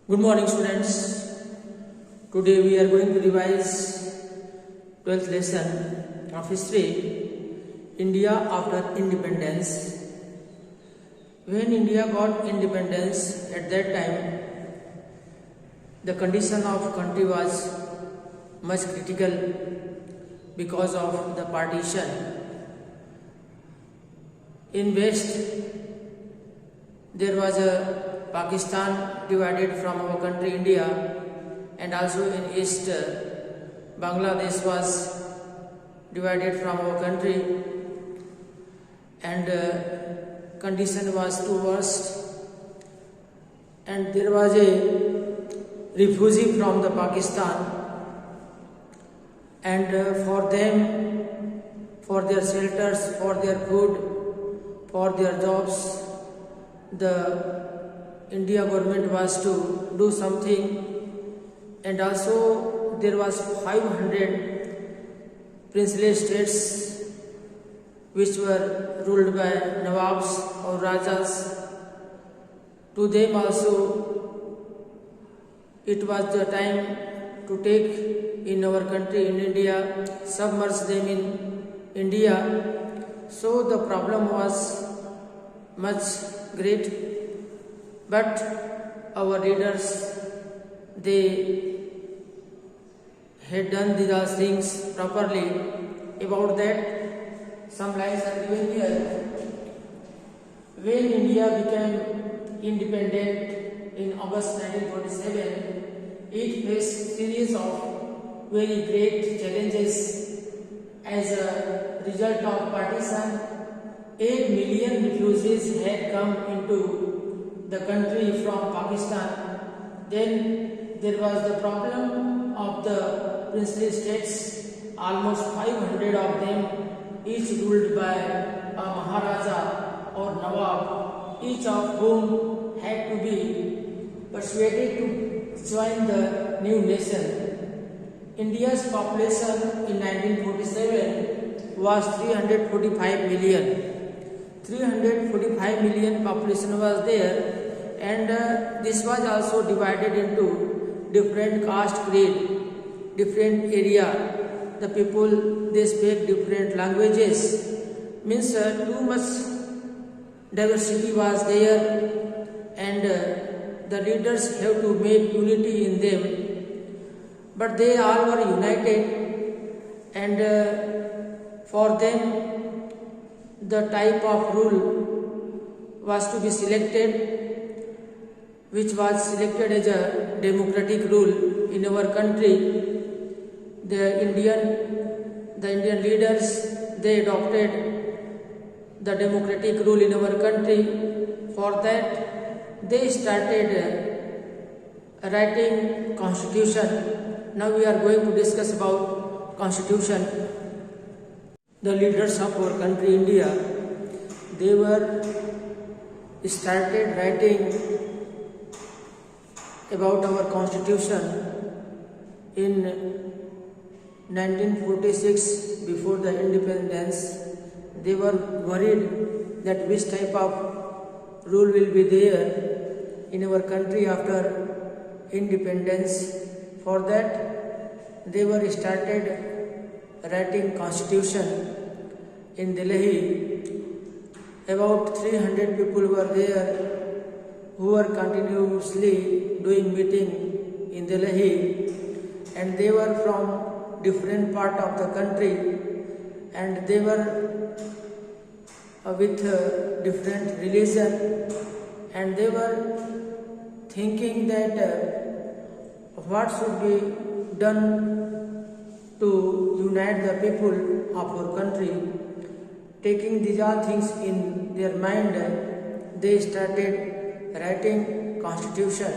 Good morning, students. Today we are going to revise 12th lesson of history, India after independence. When India got independence, at that time, the condition of country was much critical because of the partition. In West, there was a Pakistan divided from our country India, and also in East, Bangladesh was divided from our country, and condition was too worst, and there was a refugee from the Pakistan, and for them, for their shelters, for their food, for their jobs, the India government was to do something, and also there was 500 princely states which were ruled by Nawabs or Rajas. To them also it was the time to take in our country in India, submerge them in India. So the problem was much great. But our leaders, they had done these things properly. About that, some lines are given here. When India became independent in August 1947, it faced series of very great challenges. As a result of partition, 8 million refugees had come into the country from Pakistan. Then there was the problem of the princely states, almost 500 of them, each ruled by a Maharaja or Nawab, each of whom had to be persuaded to join the new nation. India's population in 1947 was 345 million. 345 million population was there, and this was also divided into different caste creed, different area. The people, they speak different languages, means too much diversity was there, and the leaders have to make unity in them. But they all were united, and for them the type of rule was to be selected, which was selected as a democratic rule in our country. The Indian leaders, they adopted the democratic rule in our country. For that, they started writing constitution. Now we are going to discuss about constitution. The leaders of our country India, they were started writing about our constitution in 1946. Before the independence, they were worried that which type of rule will be there in our country after independence. For that, they were started writing constitution in Delhi. About 300 people were there who were continuously doing meeting in Delhi, and they were from different part of the country, and they were with different religion, and they were thinking that what should be done to unite the people of our country. Taking these all things in their mind, they started writing constitution.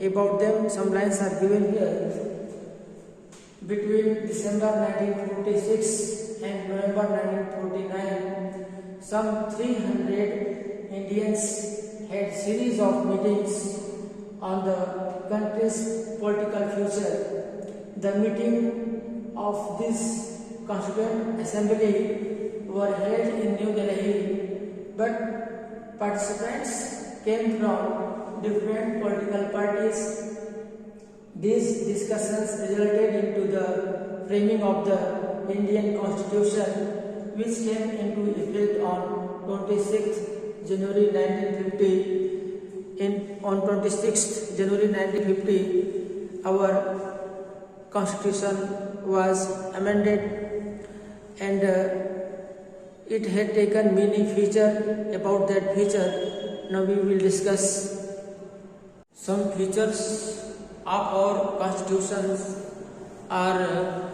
About them, some lines are given here. Between December 1946 and November 1949, some 300 Indians had series of meetings on the country's political future. The meeting of this Constituent Assembly were held in New Delhi, but participants came from different political parties. These discussions resulted into the framing of the Indian Constitution, which came into effect on 26th January 1950. On 26th January 1950, our Constitution was amended, and it had taken many features. About that feature, now we will discuss some features of our Constitution are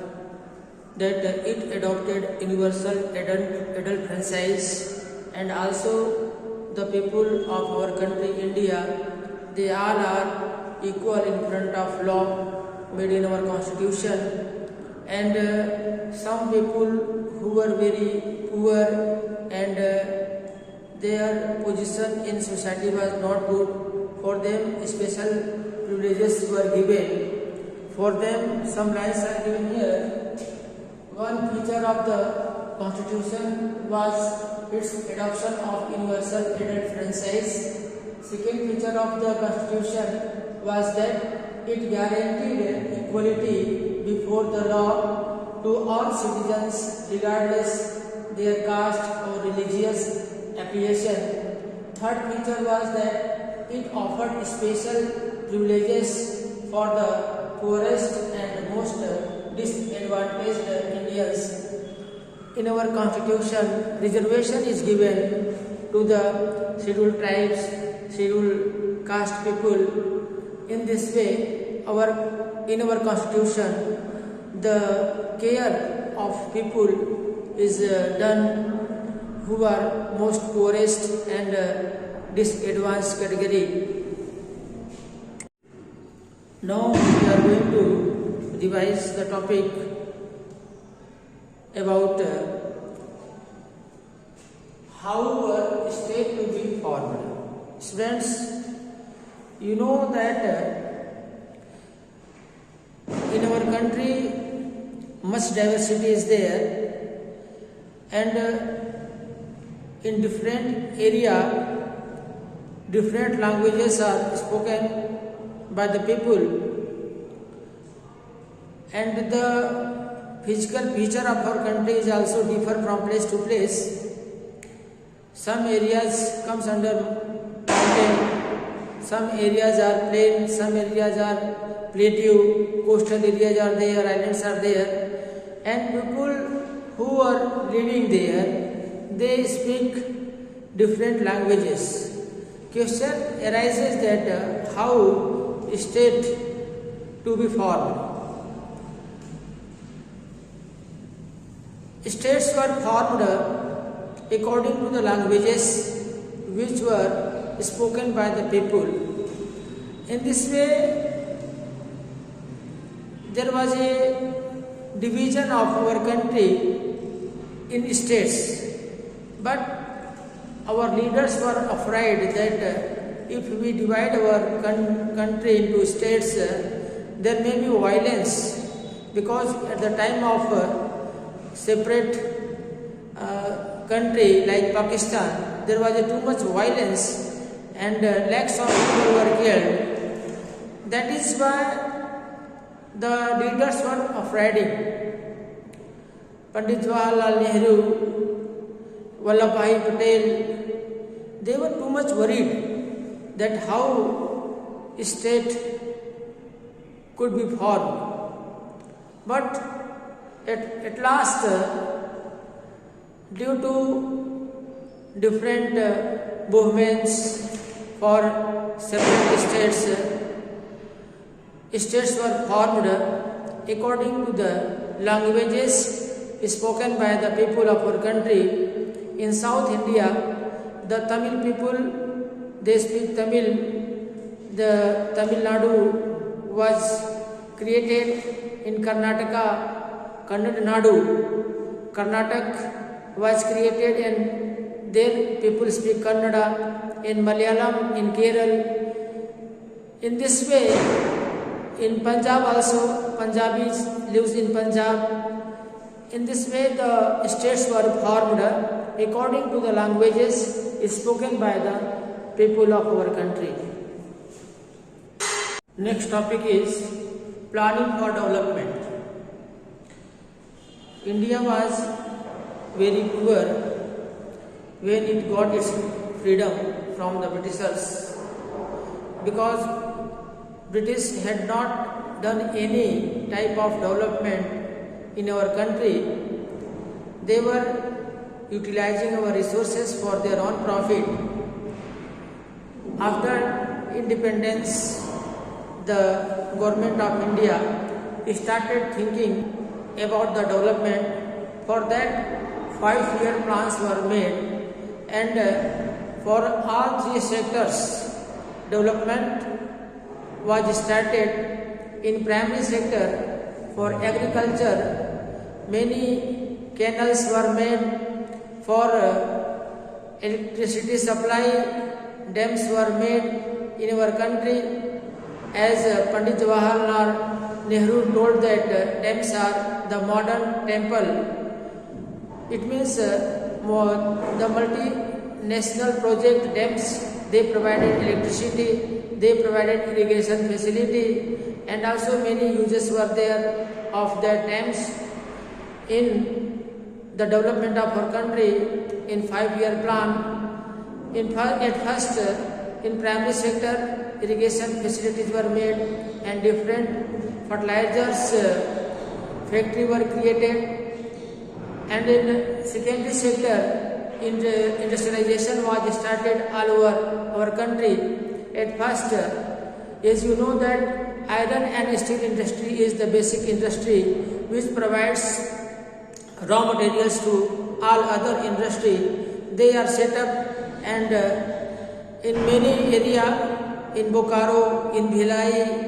that it adopted universal adult franchise, and also the people of our country India, they all are equal in front of law made in our Constitution. And some people who were very poor and their position in society was not good, for them special privileges were given. For them, some lines are given here. One feature of the Constitution was its adoption of universal adult franchise. Second feature of the Constitution was that it guaranteed equality before the law to all citizens regardless their caste or religious affiliation. Third feature was that it offered special privileges for the poorest and most disadvantaged Indians. In our Constitution, reservation is given to the scheduled tribes, scheduled caste people. In this way, in our Constitution, the care of people is done who are most poorest and disadvantaged category. Now we are going to revise the topic about how a state to be formed. Students, you know that in our country much diversity is there, and in different area different languages are spoken by the people, and the physical feature of our country is also differ from place to place. Some areas comes under mountain, some areas are plain, some areas are plateau, coastal areas are there, islands are there, and people who are living there, they speak different languages. Question arises that how state to be formed. States were formed according to the languages which were spoken by the people. In this way, there was a division of our country in states, but our leaders were afraid that if we divide our country into states, there may be violence, because at the time of separate country like Pakistan, there was too much violence and lakhs of people were killed. That is why the leaders were afraid. Pandit Jawaharlal Nehru, Vallabhbhai Patel, they were too much worried that how state could be formed. But at last, due to different movements for separate states, states were formed according to the languages spoken by the people of our country. In South India, the Tamil people, they speak Tamil. The Tamil Nadu was created in Karnataka, Kannada Nadu. Karnataka was created and there people speak Kannada. In Malayalam, in Kerala. In this way, in Punjab also, Punjabis lives in Punjab. In this way, the states were formed according to the languages spoken by the people of our country. Next topic is planning for development. India was very poor when it got its freedom from the Britishers, because British had not done any type of development in our country. They were utilizing our resources for their own profit. After independence, the government of India started thinking about the development. For that, 5-year plans were made, and for all 3 sectors, development was started. In primary sector, for agriculture, many canals were made. For electricity supply, dams were made in our country. As Pandit Jawaharlal Nehru told that dams are the modern temple. It means the multinational project dams, they provided electricity, they provided irrigation facility, and also many uses were there of the dams in the development of our country. In 5-year plan, at first in primary sector, irrigation facilities were made and different fertilizers factory were created, and in secondary sector, industrialization was started all over our country. At first, as you know that iron and steel industry is the basic industry which provides raw materials to all other industry. They are set up, and in many area, in Bokaro, in Bhilai,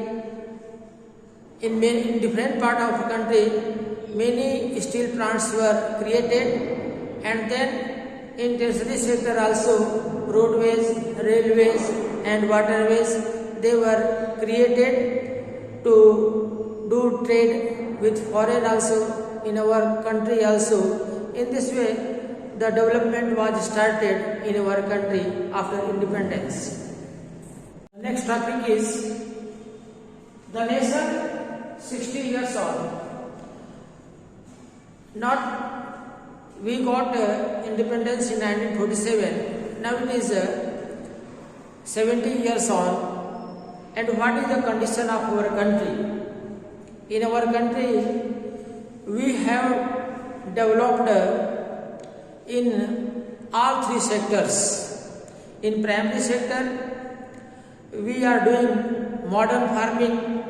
in different part of the country, many steel plants were created. And then in tertiary sector also, roadways, railways and waterways, they were created to do trade with foreign also, in our country also. In this way, the development was started in our country after independence. The next topic is the nation 60 years old. Not we got independence in 1947. Now it is 70 years on. And what is the condition of our country? In our country, we have developed in all 3 sectors. In primary sector, we are doing modern farming.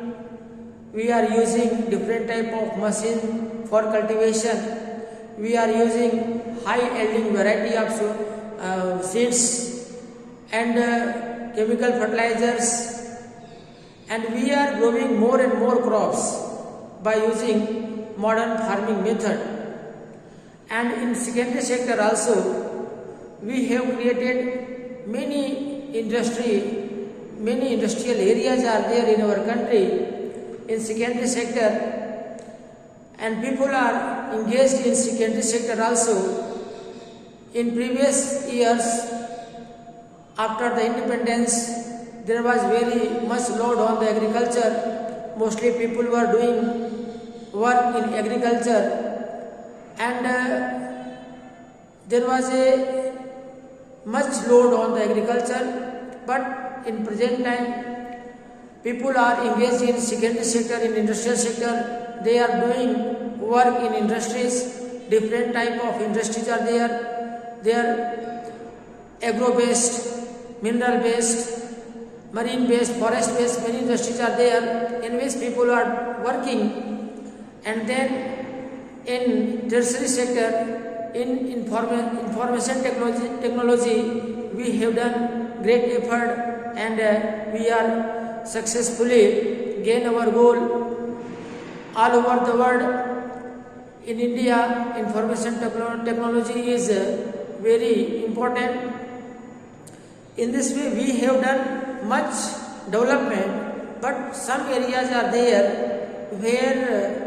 We are using different type of machine for cultivation. We are using high yielding variety of seeds and chemical fertilizers, and we are growing more and more crops by using modern farming method. And in secondary sector also, we have created many industrial areas are there in our country in secondary sector, and people are engaged in secondary sector also. In previous years, after the independence, there was very much load on the agriculture. Mostly people were doing work in agriculture, and there was a much load on the agriculture. But in present time, people are engaged in secondary sector, in industrial sector. They are doing work in industries. Different type of industries are there. They are agro-based, mineral-based, marine-based, forest-based. Many industries are there in which people are working. And then in tertiary sector, in information technology, we have done great effort, and we are successfully gain our goal all over the world. In India, information technology is very important. In this way, we have done much development, but some areas are there where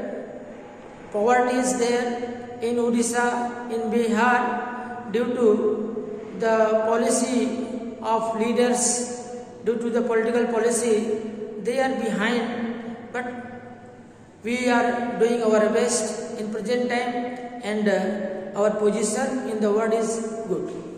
poverty is there. In Odisha, in Bihar, due to the policy of leaders, due to the political policy, they are behind, but we are doing our best in present time, and our position in the world is good.